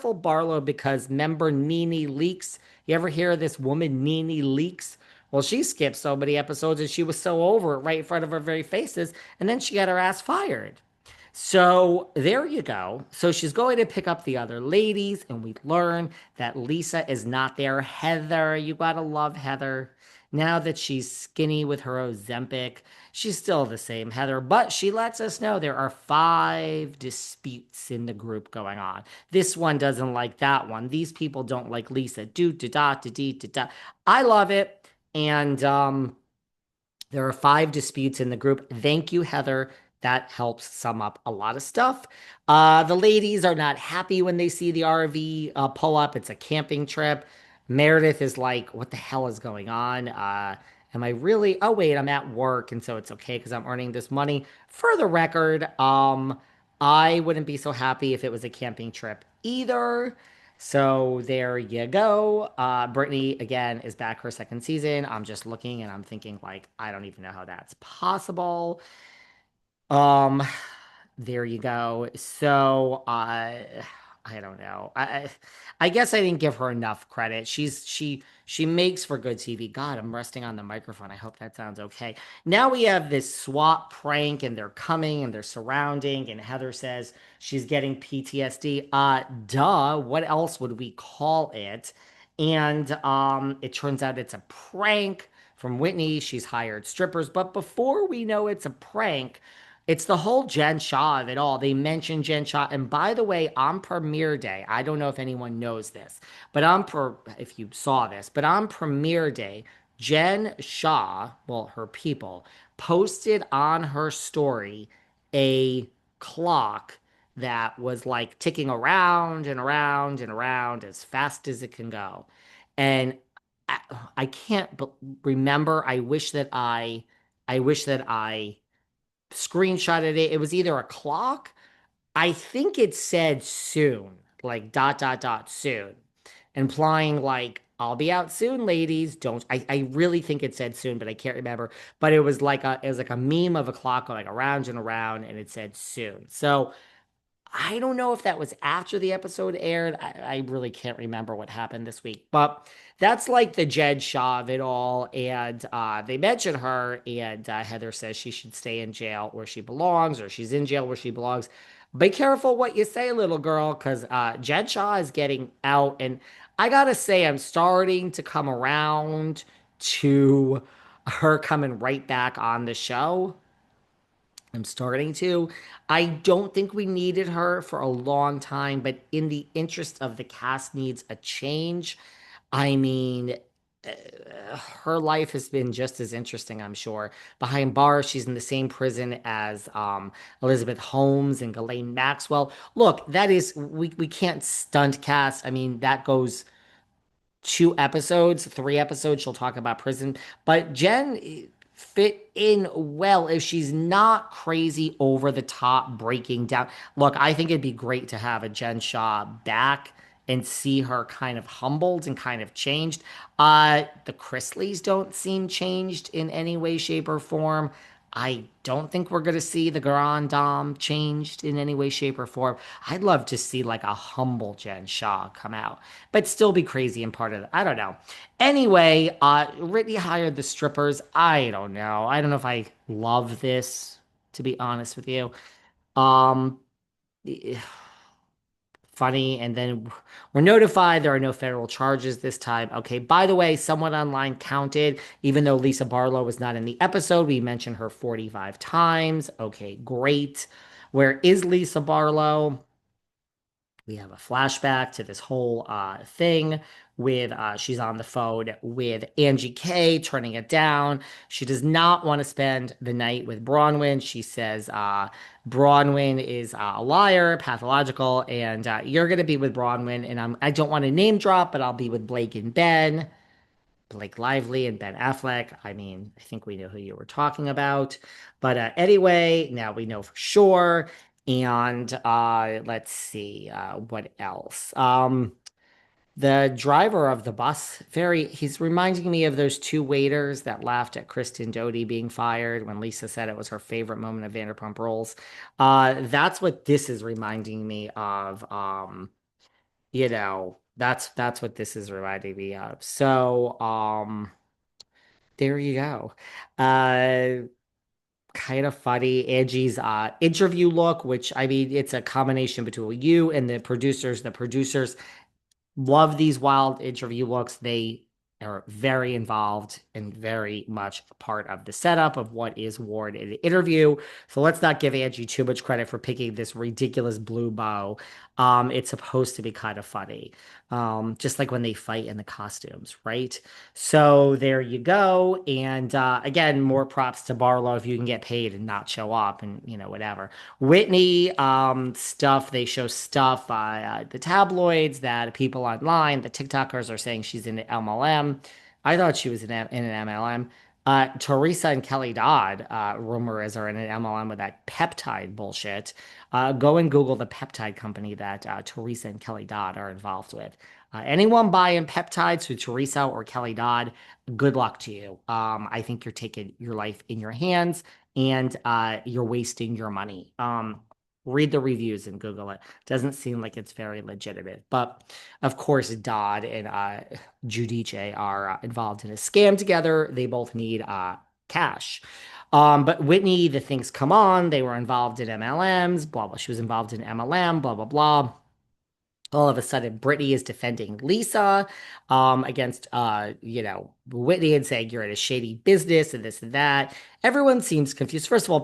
Barlow because member Nene Leaks. You ever hear of this woman, Nene Leaks? Well, she skipped so many episodes and she was so over it right in front of our very faces. And then she got her ass fired. So there you go. So she's going to pick up the other ladies, and we learn that Lisa is not there. Heather, you gotta love Heather. Now that she's skinny with her Ozempic, she's still the same Heather, but she lets us know there are 5 disputes in the group going on. This one doesn't like that one. These people don't like Lisa. Do da da da dee da da. I love it, and there are 5 disputes in the group. Thank you, Heather. That helps sum up a lot of stuff. The ladies are not happy when they see the RV pull up. It's a camping trip. Meredith is like, what the hell is going on? Am I really? Oh, wait, I'm at work. And so it's okay because I'm earning this money. For the record, I wouldn't be so happy if it was a camping trip either. So there you go. Brittany again is back her second season. I'm just looking and I'm thinking like I don't even know how that's possible. Um, there you go. So I don't know. I guess I didn't give her enough credit. She makes for good TV. God, I'm resting on the microphone. I hope that sounds okay. Now we have this swap prank and they're coming and they're surrounding and Heather says she's getting PTSD. Duh, what else would we call it? And it turns out it's a prank from Whitney. She's hired strippers, but before we know it's a prank, it's the whole Jen Shah of it all. They mention Jen Shah. And by the way, on premiere day, I don't know if anyone knows this, but if you saw this, but on premiere day, Jen Shah, well, her people, posted on her story a clock that was like ticking around and around and around as fast as it can go. And I, I can't remember. I wish that I screenshotted it. It was either a clock. I think it said soon, like dot dot dot soon, implying like I'll be out soon, ladies. Don't I really think it said soon, but I can't remember. But it was like a meme of a clock going around and around, and it said soon. So I don't know if that was after the episode aired. I really can't remember what happened this week, but that's like the Jed Shaw of it all. And they mention her, and Heather says she should stay in jail where she belongs, or she's in jail where she belongs. Be careful what you say, little girl, because Jed Shaw is getting out. And I gotta say, I'm starting to come around to her coming right back on the show. I'm starting to. I don't think we needed her for a long time, but in the interest of the cast needs a change. I mean, her life has been just as interesting, I'm sure. Behind bars, she's in the same prison as Elizabeth Holmes and Ghislaine Maxwell. Look, that is we can't stunt cast. I mean, that goes 2 episodes, 3 episodes, she'll talk about prison. But Jen fit in well if she's not crazy over the top breaking down. Look, I think it'd be great to have a Jen Shaw back and see her kind of humbled and kind of changed. The Chrisleys don't seem changed in any way, shape, or form. I don't think we're going to see the Grand Dame changed in any way, shape, or form. I'd love to see like a humble Jen Shaw come out, but still be crazy and part of it. I don't know. Anyway, Whitney hired the strippers. I don't know. I don't know if I love this, to be honest with you. Um, Funny. And then we're notified there are no federal charges this time. Okay. By the way, someone online counted, even though Lisa Barlow was not in the episode, we mentioned her 45 times. Okay, great. Where is Lisa Barlow? We have a flashback to this whole thing with she's on the phone with Angie K, turning it down. She does not want to spend the night with Bronwyn. She says Bronwyn is a liar, pathological, and you're gonna be with Bronwyn. And I don't want to name drop, but I'll be with Blake and Ben. Blake Lively and Ben Affleck. I mean, I think we know who you were talking about. But anyway, now we know for sure. And let's see, what else? The driver of the bus, he's reminding me of those 2 waiters that laughed at Kristen Doty being fired when Lisa said it was her favorite moment of Vanderpump Rules. That's what this is reminding me of. that's what this is reminding me of. So, there you go. Uh, Kind of funny. Angie's interview look, which I mean, it's a combination between you and the producers. The producers love these wild interview looks. They are very involved and very much a part of the setup of what is worn in the interview. So let's not give Angie too much credit for picking this ridiculous blue bow. It's supposed to be kind of funny. Just like when they fight in the costumes, right? So there you go. And again, more props to Barlow if you can get paid and not show up and whatever. Whitney stuff, they show stuff by the tabloids that people online, the TikTokers are saying she's in the MLM. I thought she was in an MLM. Teresa and Kelly Dodd, rumor is, are in an MLM with that peptide bullshit. Go and Google the peptide company that Teresa and Kelly Dodd are involved with. Anyone buying peptides with Teresa or Kelly Dodd, good luck to you. I think you're taking your life in your hands and you're wasting your money. Read the reviews and Google it. Doesn't seem like it's very legitimate. But of course, Dodd and Giudice are involved in a scam together. They both need cash. But Whitney, the things come on. They were involved in MLMs, blah, blah. She was involved in MLM, blah, blah, blah. All of a sudden Brittany is defending Lisa against Whitney and saying you're in a shady business and this and that. Everyone seems confused. First of all,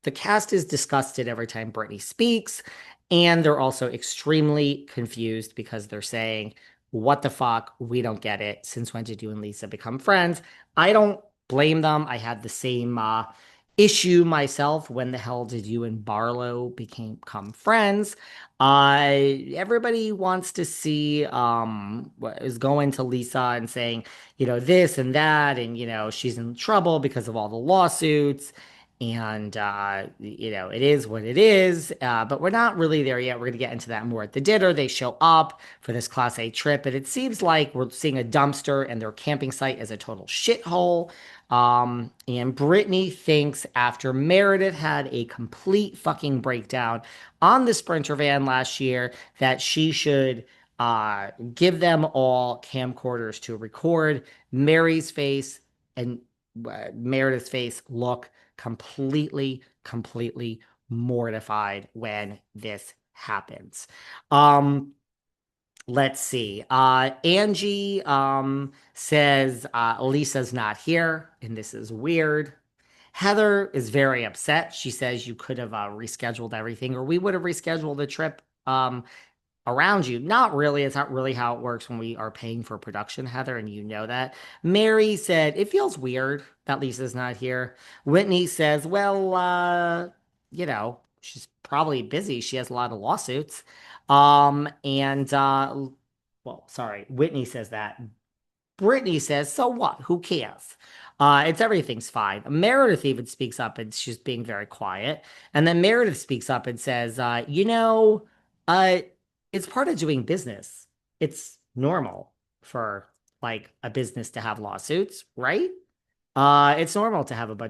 the cast is disgusted every time Brittany speaks, and they're also extremely confused because they're saying, what the fuck? We don't get it. Since when did you and Lisa become friends? I don't blame them. I had the same issue myself. When the hell did you and Barlow become friends? Everybody wants to see what is going to Lisa and saying, this and that, and she's in trouble because of all the lawsuits. And it is what it is. But we're not really there yet. We're gonna get into that more at the dinner. They show up for this Class A trip, and it seems like we're seeing a dumpster and their camping site is a total shithole. And Brittany thinks after Meredith had a complete fucking breakdown on the Sprinter van last year that she should give them all camcorders to record Mary's face and Meredith's face look completely mortified when this happens. Um, let's see. Angie says Lisa's not here, and this is weird. Heather is very upset. She says you could have rescheduled everything, or we would have rescheduled the trip around you. Not really. It's not really how it works when we are paying for production, Heather, and you know that. Mary said it feels weird that Lisa's not here. Whitney says, well, she's probably busy. She has a lot of lawsuits. And well, sorry, Whitney says that. Brittany says, so what? Who cares? It's everything's fine. Meredith even speaks up and she's being very quiet. And then Meredith speaks up and says, uh, it's part of doing business. It's normal for like a business to have lawsuits, right? It's normal to have a bunch